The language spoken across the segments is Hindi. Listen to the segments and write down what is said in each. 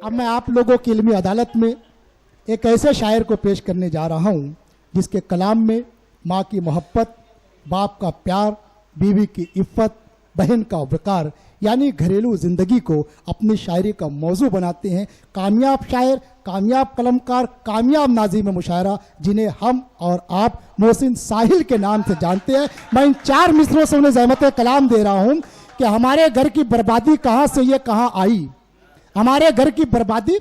अब मैं आप लोगों की इल्मी अदालत में एक ऐसे शायर को पेश करने जा रहा हूँ जिसके कलाम में माँ की मोहब्बत, बाप का प्यार, बीवी की इफ़्फ़त, बहन का वक़ार यानी घरेलू ज़िंदगी को अपनी शायरी का मौजू बनाते हैं कामयाब शायर, कामयाब कलमकार, कामयाब नाज़िम मुशायरा जिन्हें हम और आप मोहसिन साहिल के नाम से जानते हैं। मैं इन 4 मिसरों से उन्हें ज़हमत कलाम दे रहा हूँ कि हमारे घर की बर्बादी कहाँ से ये कहाँ आई, हमारे घर की बर्बादी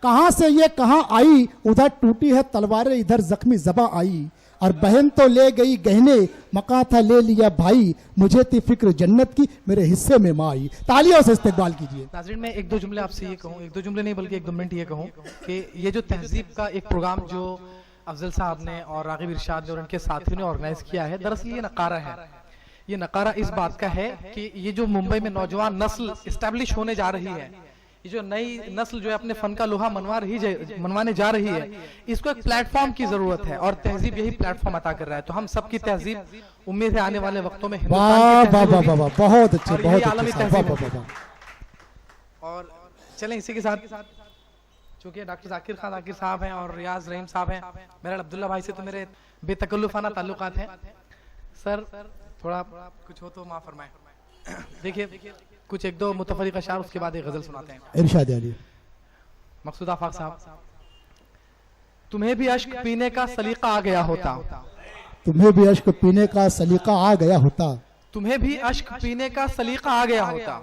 कहाँ से ये कहाँ आई, उधर टूटी है तलवारें इधर जख्मी ज़बां आई, और बहन तो ले गई गहने मकान था ले लिया भाई, मुझे थी फिक्र जन्नत की मेरे हिस्से में माँ आई। तालियों से इस्तकबाल कीजिए। नाज़रीन मैं 1-2 जुमले आपसे ये कहूँ, 1-2 जुमले नहीं बल्कि 1-2 मिनट ये कहूँ कि ये जो तहजीब का एक प्रोग्राम जो अफजल साहब ने और रागिब इरशाद ने और उनके साथियों ने ऑर्गेनाइज किया है, दरअसल ये नकारा है। ये नकारा इस बात का है कि ये जो मुंबई में नौजवान नस्ल इस्टेब्लिश होने जा रही है, ये जो नई नस्ल जो है अपने फन का लोहा मनवाने जा रही है, इसको एक प्लेटफॉर्म की जरूरत है और तहजीब यही प्लेटफॉर्म अता कर रहा है। तो हम सबकी तहजीब उम्मीद है आने वाले वक्तों में बहुत अच्छे, बहुत आलमी तहजीब। और चलें इसी के साथ चूंकि डॉक्टर जाकिर खान जाकिर साहब हैं और रियाज रहीम साहब हैं, मेरा अब्दुल्ला भाई से तो मेरे बेतकल्लुफाना ताल्लुकात हैं। सर थोड़ा कुछ हो तो माफ फरमाएं। देखिए कुछ 1-2 मुतफरिक अशार, उसके बाद एक गजल सुनाते हैं। इरशाद अली मकसूद आफाक साहब, तुम्हें भी अश्क पीने का सलीका आ गया होता, तुम्हें भी अश्क पीने का सलीका आ गया होता, तुम्हें भी अश्क पीने का सलीका आ गया होता,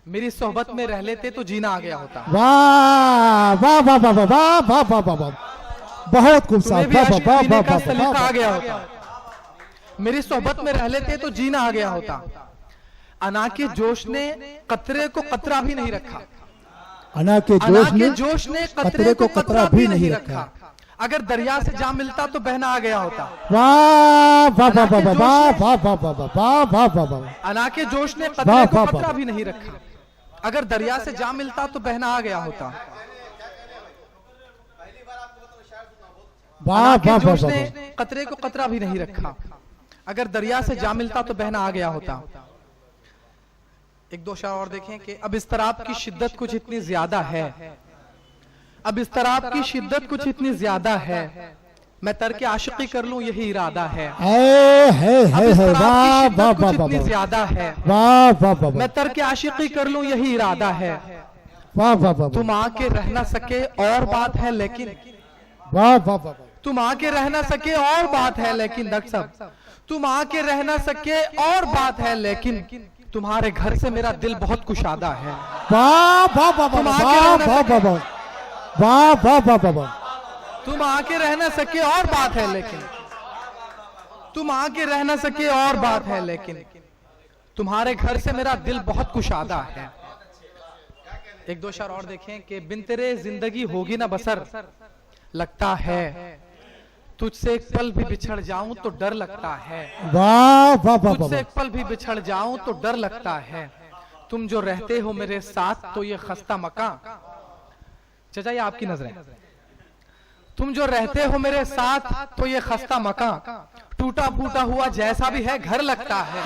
मेरी सोहबत में रह लेते तो जीना आ गया होता। वाह वाह वाह वाह वाह वाह वाह वाह वाह, बहुत खूबसूरत, तुम्हें भी अश्क पीने का सलीका आ गया होता, मेरी सोहबत में रह लेते तो जीना आ गया होता। अना के जोश ने कतरे को कतरा भी नहीं रखा, अना के जोश ने कतरे को कतरा भी नहीं रखा, अगर दरिया से जा मिलता तो बहना आ गया होता। वाह वाह वाह वाह वाह वाह वाह वाह वाह वाह वाह, अना के जोश ने कतरे को कतरा भी नहीं रखा, अगर दरिया से जा मिलता तो बहना आ गया होता। वाह वाह जोश ने कतरे को कतरा भी नहीं रखा, अगर दरिया से जा मिलता तो बहना आ गया होता। 1-2 शार और देखें कि अब इस्तराब की शिद्दत कुछ इतनी ज्यादा है, अब इस्तराब की शिद्दत कुछ इतनी ज्यादा है, मैं तर्क आशिकी कर लूं यही इरादा है। अब इस्तराब की शिद्दत कुछ इतनी ज्यादा है, मैं तर्क आशिकी कर लूं यही इरादा है। तुम आके रह ना सके और बात है लेकिन, तुम आके रह ना सके और बात है लेकिन, डॉक्टर साहब तुम आके रह ना सके और बात है लेकिन, तुम्हारे घर से मेरा दिल बहुत कुशादा है। वाह वाह वाह वाह वाह वाह वाह वाह, तुम आके रह ना सके और बात है लेकिन, तुम आके रह ना सके और बात है लेकिन, तुम्हारे घर से मेरा दिल बहुत कुशादा है। 1-2 शार और देखें कि बिन तेरे जिंदगी होगी ना बसर, लगता है तुझसे एक पल भी बिछड़ जाऊं तो डर लगता है। वाह वाह वाह, तुझसे एक पल भी बिछड़ जाऊं तो डर लगता है, तुम जो रहते हो मेरे साथ तो ये खस्ता मकान। चाचा ये आपकी नजरें, तुम जो रहते हो मेरे साथ तो ये खस्ता मकान, टूटा फूटा हुआ जैसा भी है घर लगता है।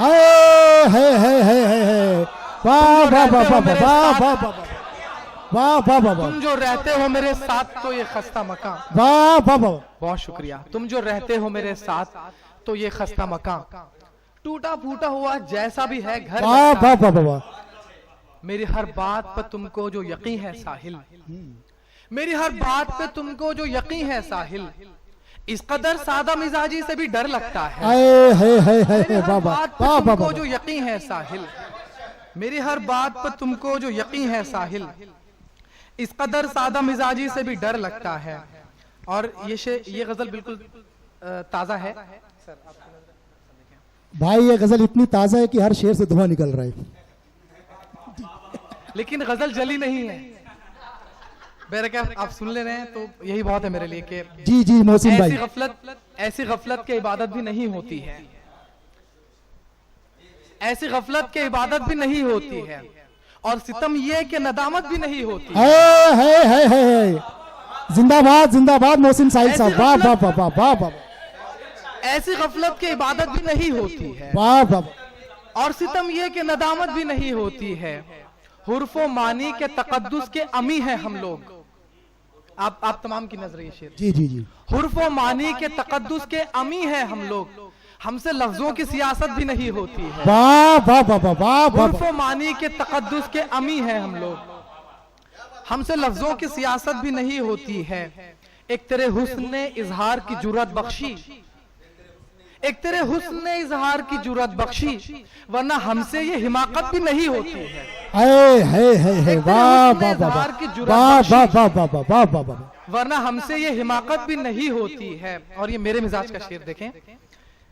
वाह वाह वाह वाह वाह वाह वाह वाह, तुम जो रहते हो मेरे साथ तो ये खस्ता मकान। वाह वाह वाह, बहुत शुक्रिया। तुम जो रहते हो मेरे साथ तो ये खस्ता मकान, टूटा फूटा हुआ जैसा भी है घर। वाह वाह वाह वाह, मेरी हर बात पर तुमको जो यकीन है साहिल, मेरी हर बात पे तुमको जो यकीन है साहिल, इस कदर सादा मिजाजी से भी डर लगता है। तुमको जो यकीन है साहिल, मेरी हर बात पर तुमको जो यकीन है साहिल, इस कदर सादा मिजाजी से भी डर लगता है। और ये गजल बिल्कुल ताजा है भाई, ये गजल इतनी ताजा है कि हर शेर से धुआं निकल रहा है, लेकिन गजल जली नहीं है। बेरकैफ आप सुन ले रहे हैं तो यही बहुत है मेरे लिए कि जी जी मोहसिन भाई, ऐसी गफलत की इबादत भी नहीं होती है, ऐसी गफलत की इबादत भी नहीं होती है, और सितम ये कि नदामत भी नहीं होती है। जिंदाबाद जिंदाबाद मोहसिन साहिल साहब, वाह वाह वाह वाह वाह वाह, ऐसी गफलत की इबादत भी नहीं होती है, वाह वाह, और सितम ये कि नदामत भी नहीं होती है, हुर्फो मानी के तकद्दुस के अमी हैं हम लोग। आप तमाम की नजर ये शेर। जी जी जी। हुर्फो मानी के तकद्दुस के अमी हैं हम लोग, हमसे लफ्जों की सियासत भी नहीं होती है। वाह वाह वाह वाह वाह वाह। हुर्फो मानी के तकद्दुस के अमी हैं हम लोग, हमसे लफ्जों की सियासत भी नहीं होती है। एक तेरे हुस्न ने इजहार की जुर्रत बख्शी, एक तेरे हुस्न ने इजहार की जुर्रत बख्शी, वरना हमसे ये हिमाकत भी नहीं होती है। है वाह वाह वाह वाह वाह, वरना हमसे ये हिमाकत भी नहीं होती है। और ये मेरे मिजाज का शेर देखें,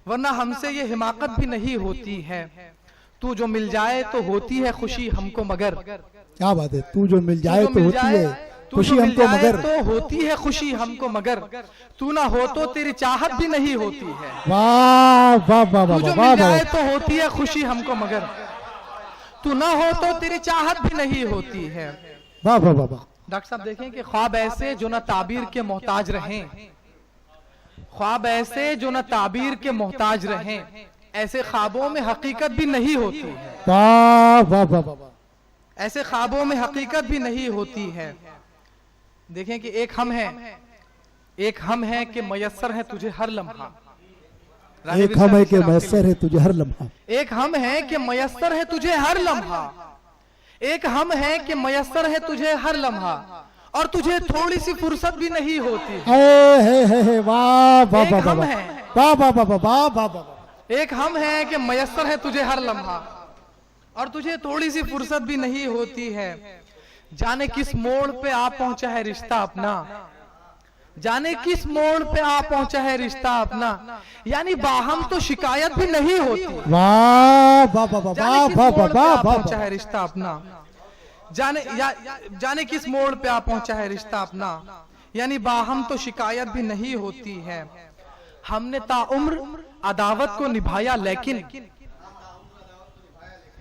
वरना हमसे ये हिमाकत भी नहीं होती है। तू जो मिल जाए तो होती है खुशी हमको मगर, क्या बात है, तू जो मिल जाए तो होती है खुशी हमको मगर, तो होती है खुशी हमको मगर, तू ना हो तो तेरी चाहत भी नहीं होती है। वाह वाह वाह वाह, तू जो मिल जाए तो होती है खुशी हमको मगर, तू ना हो तो तेरी चाहत भी नहीं होती है। वाह वाह वाह वाह। डॉक्टर साहब देखें कि ख्वाब ऐसे जो ना ताबीर के मोहताज रहें, ख्वाब ऐसे जो ना ताबीर के मोहताज रहें, ऐसे ख्वाबों में हकीकत भी नहीं होती है। वाह वाह वाह वाह, ऐसे ख्वाबों में हकीकत भी नहीं होती है। देखें कि एक हम है कि मयस्सर है तुझे हर लम्हा, एक हम है कि मयस्सर है तुझे हर लम्हा, एक हम है कि मयस्सर है तुझे हर लम्हा, एक हम है कि मयस्सर है तुझे हर लम्हा, और तुझे थोड़ी सी फुर्सत भी नहीं होती है। वाह वाह वाह वाह वाह वाह वाह वाह वाह वाह। एक हम है कि मयस्सर है तुझे हर लम्हा, और तुझे थोड़ी सी फुर्सत भी नहीं होती है। जाने किस मोड़ पे आ पहुंचा है रिश्ता अपना, जाने किस मोड़ पे आ पहुंचा है रिश्ता अपना, यानी बाहम तो शिकायत भी नहीं होती। वाह वाह वाह वाह वाह वाह, पहुंचा है रिश्ता अपना, जाने किस मोड़ पे आ पहुंचा है रिश्ता अपना, यानी बाहम तो शिकायत भी नहीं होती है। हमने ताउम्र अदावत को निभाया लेकिन,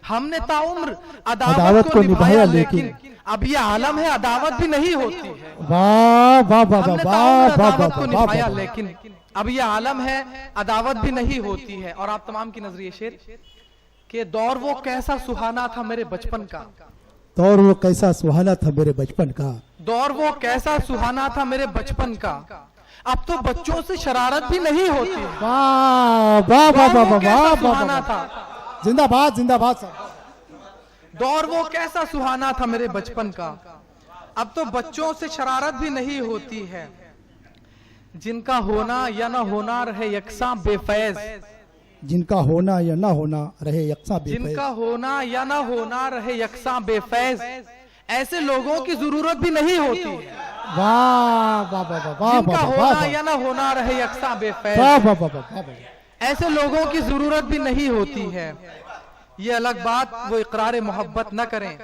हमने ताउम्र अदावत को निभाया लेकिन, अब ये आलम है अदावत भी नहीं होती है। वाह वाह वाह वाह वाह को निभाया लेकिन, अब ये आलम है अदावत भी नहीं होती है। और आप तमाम की नजरिए शेर के दौर वो कैसा सुहाना था मेरे बचपन का, दौर वो कैसा सुहाना था मेरे बचपन का, दौर वो कैसा सुहाना था मेरे बचपन का, अब तो बच्चों से शरारत भी नहीं होती। वाह वाह वाह वाह वाह सुहाना था, जिंदाबाद जिंदाबाद साहब। दौर वो कैसा सुहाना था मेरे बचपन का, अब तो बच्चों से शरारत भी नहीं होती है। जिनका होना या ना होना रहे यकसा बेफैज, जिनका होना या ना होना रहे यकसा बेफैज, जिनका होना या ना होना रहे यकसा बेफैज, ऐसे लोगों की जरूरत भी नहीं होती है। वाह वाह वाह वाह, जिनका होना या ना होना रहे यकसा बेफैज, वाह वाह वाह वाह, ऐसे लोगों की जरूरत भी नहीं होती है। ये अलग बात वो इकरार मोहब्बत न करें,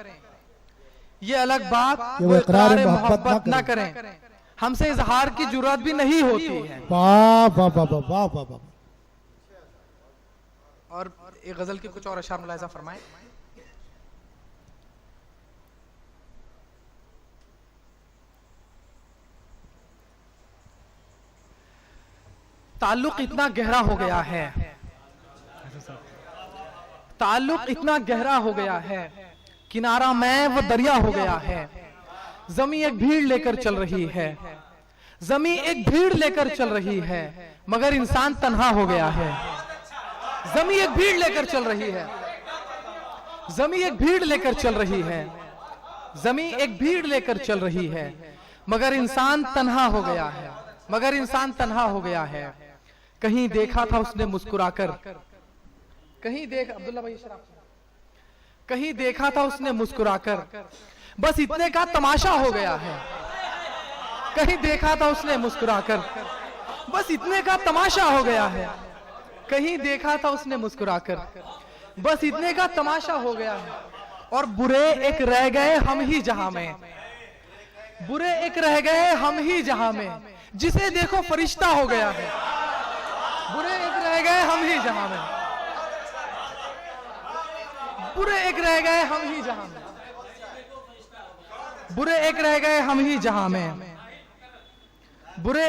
ये अलग बात वो इकरार मोहब्बत न करें, हमसे इजहार की जरूरत भी नहीं होती है। वाह वाह वाह वाह वाह वाह। और एक गजल की कुछ और अशार मुलाहिजा फरमाएं। ताल्लुक इतना गहरा हो गया है, ताल्लुक इतना गहरा हो गया है, किनारा मैं वो दरिया हो गया है। जमी एक भीड़ लेकर चल रही है, जमी एक भीड़ लेकर चल रही है, मगर इंसान तन्हा हो गया है। जमी एक भीड़ लेकर चल रही है, जमी एक भीड़ लेकर चल रही है, जमी एक भीड़ लेकर चल रही है, मगर इंसान तन्हा हो गया है, मगर इंसान तन्हा हो गया है। कहीं देखा था उसने मुस्कुराकर, कहीं देख अब्दुल्ला भाई शराब, कहीं देखा था उसने मुस्कुराकर, बस इतने का तमाशा हो गया है। कहीं देखा था उसने मुस्कुराकर, बस इतने का तमाशा हो गया है। कहीं देखा था उसने मुस्कुराकर, बस इतने का तमाशा हो गया है। और बुरे एक रह गए हम ही जहां में, बुरे एक रह गए हम ही जहां में, जिसे देखो फरिश्ता हो गया है। बुरे एक रह गए हम ही जहां में, बुरे एक रह गए हम ही जहां में, बुरे एक रह गए हम ही जहां में, बुरे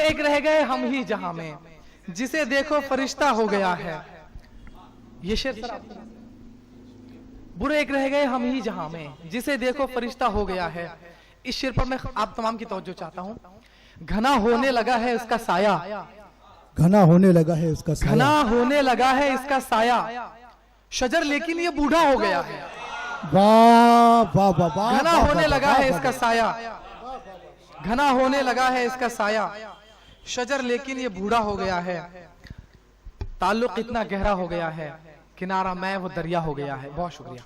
एक रह गए हम ही जहां में, जिसे देखो फरिश्ता हो गया है। ये शेर सर बुरे एक रह गए हम ही जहां में, जिसे देखो फरिश्ता हो गया है। इस शेर पर मैं आप तमाम की तवज्जो चाहता हूं। घना होने लगा है उसका साया, घना होने लगा है उसका साया, घना होने लगा है इसका साया, शजर लेकिन ये बूढ़ा हो गया है। वाह वाह वाह वाह, घना होने लगा है इसका साया, घना होने लगा है इसका साया, शजर लेकिन ये बूढ़ा हो गया है। ताल्लुक इतना गहरा हो गया है, किनारा मैं वो दरिया हो गया है। बहुत शुक्रिया।